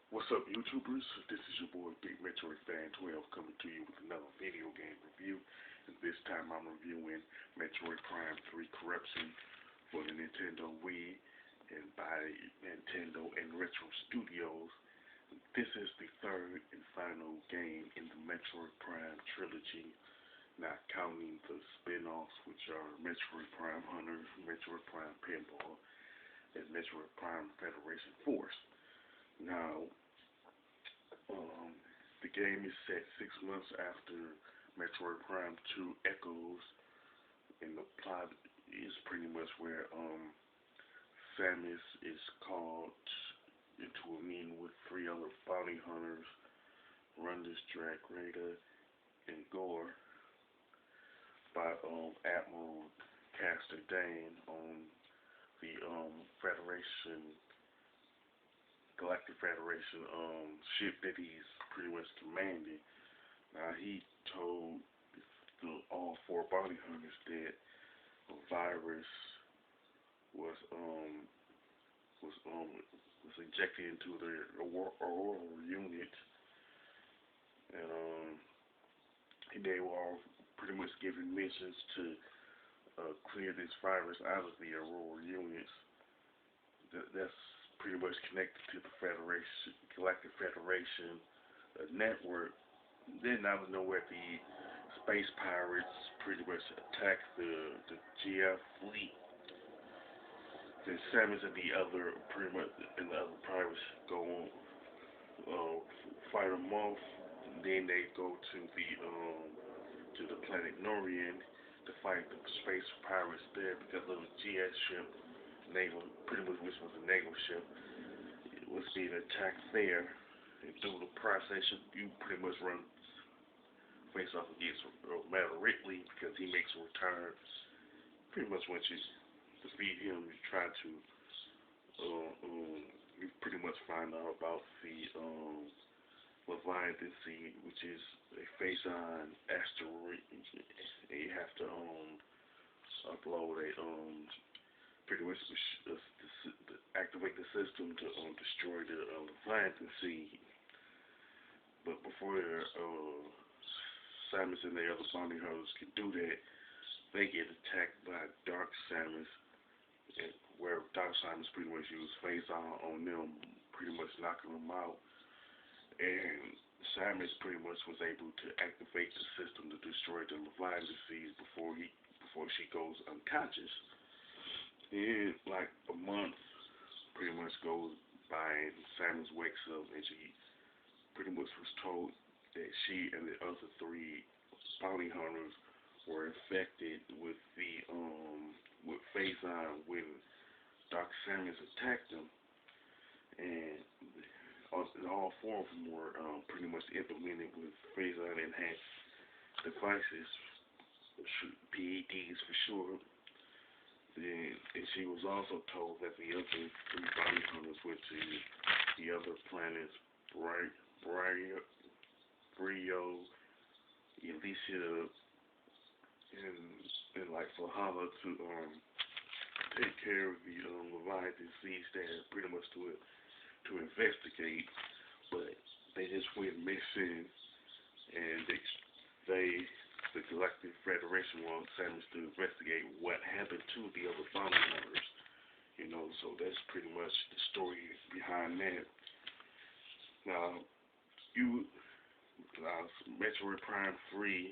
What's up, YouTubers? This is your boy Big Metroid Fan 12 coming to you with another video game review. And this time I'm reviewing Metroid Prime 3 Corruption for the Nintendo Wii and by Nintendo and Retro Studios. This is the third and final game in the Metroid Prime trilogy, not counting the spin-offs, which are Metroid Prime Hunters, Metroid Prime Pinball, and Metroid Prime Federation Force. Now, the game is set 6 months after Metroid Prime 2 Echoes, and the plot is pretty much where Samus is called into a meeting with three other bounty hunters, Rundus, Drag Raider, and Gore, by Admiral Caster Dane on the Galactic Federation ship that he's pretty much commanding. Now he told all four bounty hunters that a virus was injected into their Aurora unit, and they were all pretty much given missions to clear this virus out of the Aurora units. That's pretty much connected to the Federation, Galactic Federation network. Then out of nowhere, the space pirates pretty much attack the GF fleet. Then Samus and the other pirates go on fight them off. And then they go to the planet Norian to fight the space pirates there because of the GS ship. Naval, pretty much which was a naval ship, it was being attacked there, and through the process you pretty much run face off against Matt Ridley because he makes a return. Pretty much once you defeat him, you try to you pretty much find out about the Leviathan Sea, which is a phase-on asteroid. You have to upload a pretty much activate the system to destroy the Leviathan Sea. But before Samus and the other bounty hunters can do that, they get attacked by Dark Samus, where Dark Samus pretty much used phase on them, pretty much knocking them out. And Samus pretty much was able to activate the system to destroy the Leviathan Sea before she goes unconscious. Then, like a month pretty much goes by, and Samus wakes up, and she pretty much was told that she and the other three bounty hunters were infected with with Phazon when Dark Samus attacked them, and all four of them were pretty much implemented with Phazon enhanced devices, PEDs for sure. And she was also told that the other three bounty hunters went to the other planets, Brio, Elysia, and like Valhalla to take care of the Leviathan Seas there, pretty much to investigate. But they just went missing, and the Galactic Federation wants Samus to investigate what happened to the other bounty hunters. So that's pretty much the story behind that. Now, Metroid Prime 3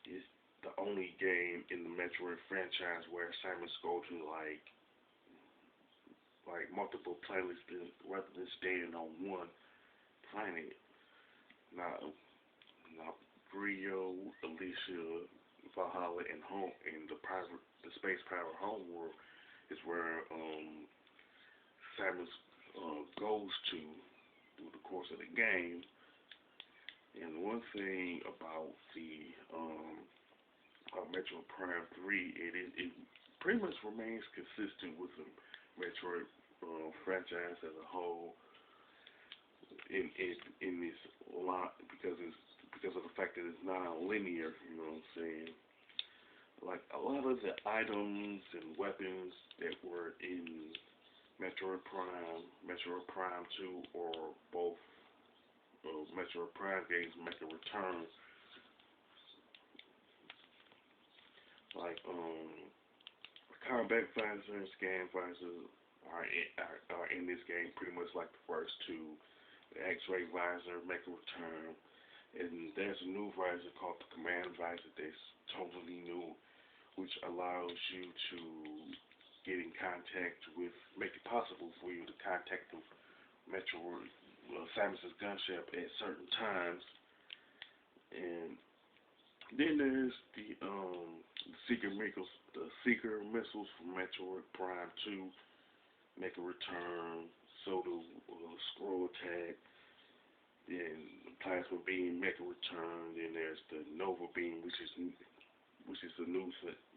is the only game in the Metroid franchise where Samus go to like multiple planets rather than staying on one planet. Now Brio, Elysia, Valhalla, and the space power homeworld is where Samus goes to through the course of the game. And one thing about the Metroid Prime 3, it pretty much remains consistent with the Metroid franchise as a whole in this lot because of the fact that it's non-linear. You know what I'm saying? Like a lot of the items and weapons that were in Metroid Prime 2, or both Metroid Prime games make a return. Like combat fighters and scan fighters are in this game pretty much like the first two. The X-ray visor make a return, and there's a new visor called the Command visor that's totally new, which allows you to get in contact with, make it possible for you to contact the Metroid Samus's gunship at certain times. And then there's the Seeker missiles from Metroid Prime 2 make a return. So do scroll attack. Then the plasma beam make a return. Then there's the Nova beam, which is a new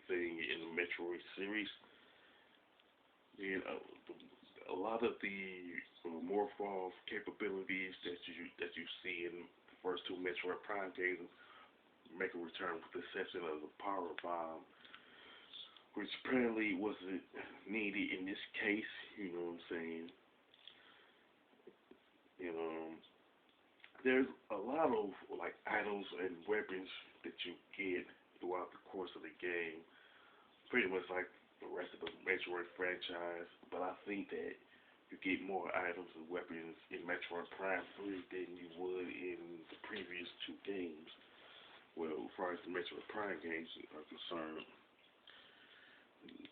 thing in the Metroid series. Then a lot of the morph capabilities that you see in the first two Metroid Prime games make a return, with the exception of the power bomb, which apparently wasn't needed in this case. You know what I'm saying? And there's a lot of like items and weapons that you get throughout the course of the game, pretty much like the rest of the Metroid franchise. But I think that you get more items and weapons in Metroid Prime 3 than you would in the previous two games. Well, as far as the Metroid Prime games are concerned,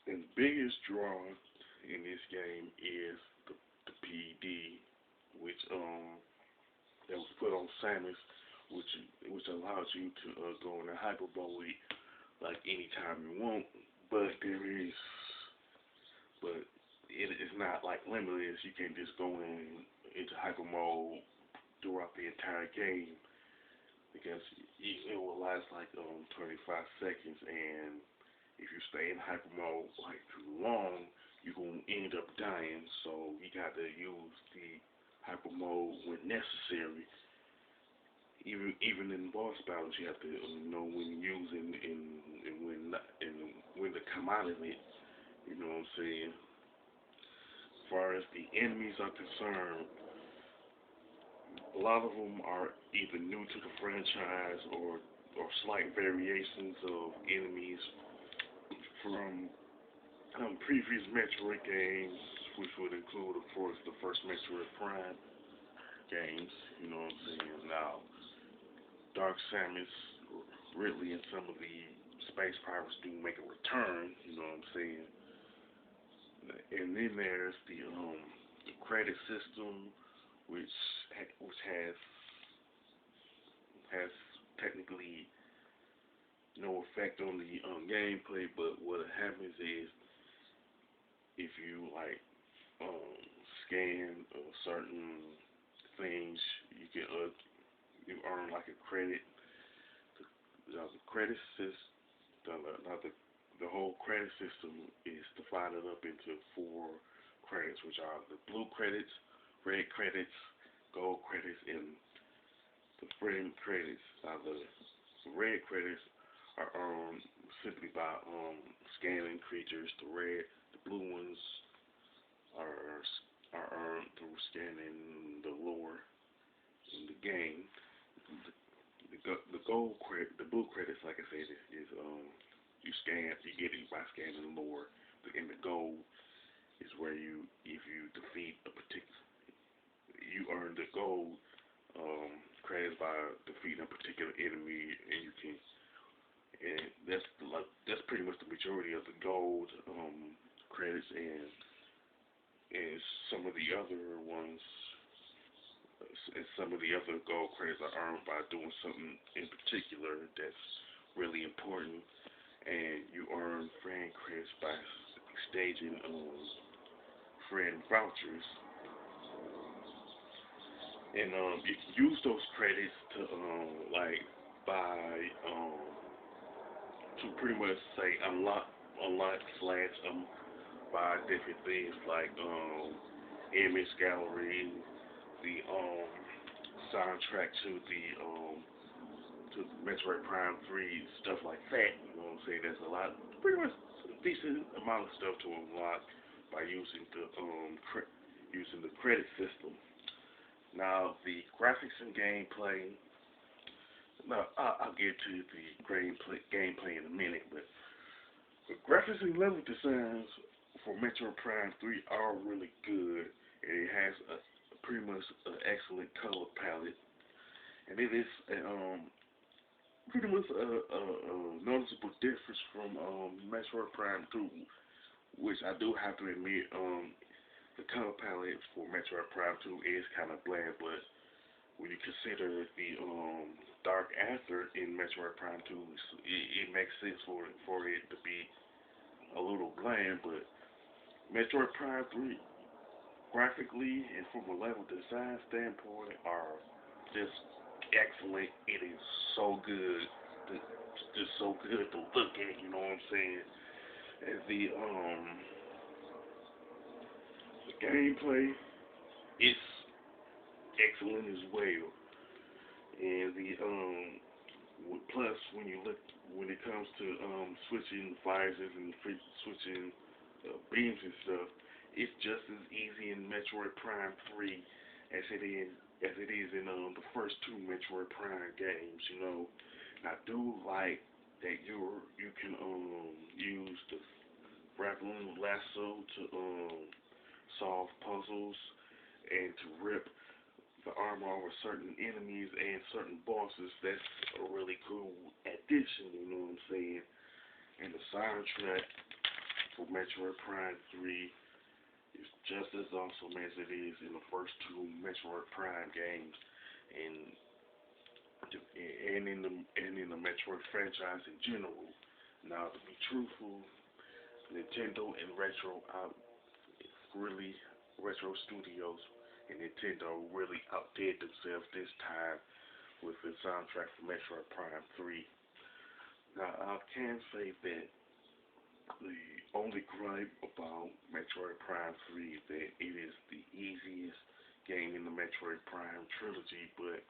and the biggest draw in this game is the PD, which that was put on Samus, which allows you to go in a hyper mode like anytime you want. But it is not like limitless. You can't just go into hyper mode throughout the entire game, because it will last like 25 seconds, and if you stay in hyper mode like too long, you're gonna end up dying. So you got to use the hyper mode when necessary. Even in boss battles, you have to know when to use and when not, and when to come out of it. You know what I'm saying? As far as the enemies are concerned, a lot of them are either new to the franchise or slight variations of enemies from previous Metroid games, which would include, of course, the first Metroid Prime games. You know what I'm saying? Now, Dark Samus, Ridley, and some of the space pirates do make a return. You know what I'm saying? And then there's the credit system, which has technically no effect on the gameplay, but what happens is if you like scan certain things, you earn like a credit. The credit system, the whole credit system is divided up into 4 credits, which are the blue credits, red credits, gold credits, and the friend credits. Now the red credits are earned simply by scanning creatures. The blue ones are earned through scanning the lore in the game. The blue credits, like I said, is you get it by scanning the lore, and the gold is where if you defeat a particular, you earn the gold credits by defeating a particular enemy, and that's pretty much the majority of the gold credits, and some of the other ones. And some of the other gold credits are earned by doing something in particular that's really important, and you earn friend credits by staging friend vouchers, and you can use those credits to like buy to pretty much say unlock slash buy different things like image gallery, the soundtrack to the Metroid Prime 3, stuff like that. You know what I'm saying? There's a lot, pretty much a decent amount of stuff to unlock by using the credit system. Now the graphics and gameplay. Now I'll get to the gameplay in a minute, but the graphics and level designs for Metroid Prime 3 are really good, and it has pretty much an excellent color palette, and it is pretty much a noticeable difference from Metroid Prime 2, which I do have to admit, the color palette for Metroid Prime 2 is kind of bland, but when you consider the dark acid in Metroid Prime 2, it makes sense for it to be a little bland, but Metroid Prime 3, graphically and from a level design standpoint, are just excellent. It is so good, just so good to look at. You know what I'm saying? And the gameplay is excellent as well. And plus when it comes to switching fires and switching beams and stuff, it's just as easy in Metroid Prime 3 as it is in the first two Metroid Prime games. You know, and I do like that you can use the grappling lasso to solve puzzles and to rip the armor over certain enemies and certain bosses. That's a really cool addition. You know what I'm saying? And the soundtrack for Metroid Prime 3 is just as awesome as it is in the first two Metroid Prime games, and in the Metroid franchise in general. Now, to be truthful, Nintendo and Retro Studios and Nintendo really outdid themselves this time with the soundtrack for Metroid Prime 3. Now, I can say that the only gripe about Metroid Prime 3 is that it is the easiest game in the Metroid Prime trilogy, but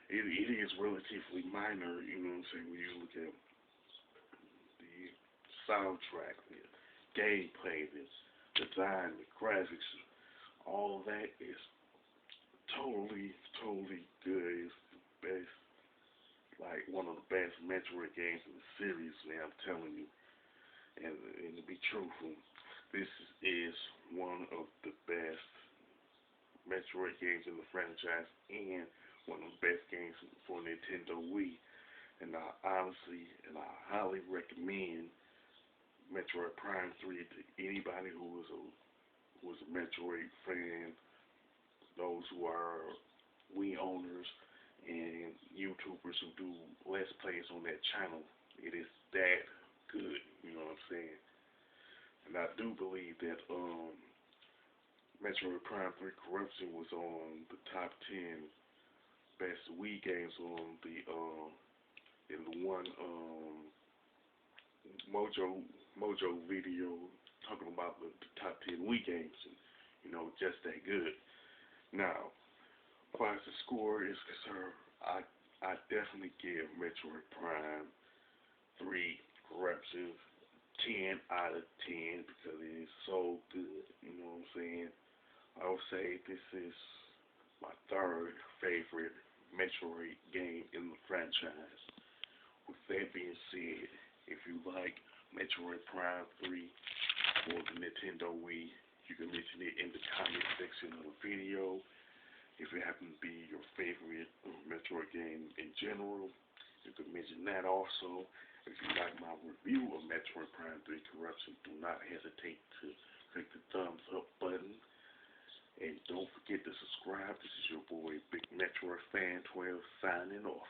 it is relatively minor, you know what I'm saying, when you look at the soundtrack, the gameplay, the design, the graphics, all of that is totally good. It's the best, like one of the best Metroid games in the series, man, I'm telling you. And to be truthful, this is one of the best Metroid games in the franchise and one of the best games for Nintendo Wii. And I highly recommend Metroid Prime 3 to anybody who was a Metroid fan, those who are Wii owners, and YouTubers who do Let's Plays on that channel. It is that good, you know what I'm saying? And I do believe that Metroid Prime 3 Corruption was on the top 10 best Wii games on in the one Mojo video talking about the top 10 Wii games, and you know, just that good. Now, as far as the score is concerned, I definitely give Metroid Prime 3 Corruption 10 out of 10 because it is so good. You know what I'm saying? I would say this is my third favorite Metroid game in the franchise. With that being said, if you like Metroid Prime 3 for the Nintendo Wii, you can mention it in the comment section of the video. If it happens to be your favorite Metroid game in general, you can mention that also. If you like my review of Metroid Prime 3 Corruption, do not hesitate to click the thumbs up button. And don't forget to subscribe. This is your boy, Big Metroid Fan 12, signing off.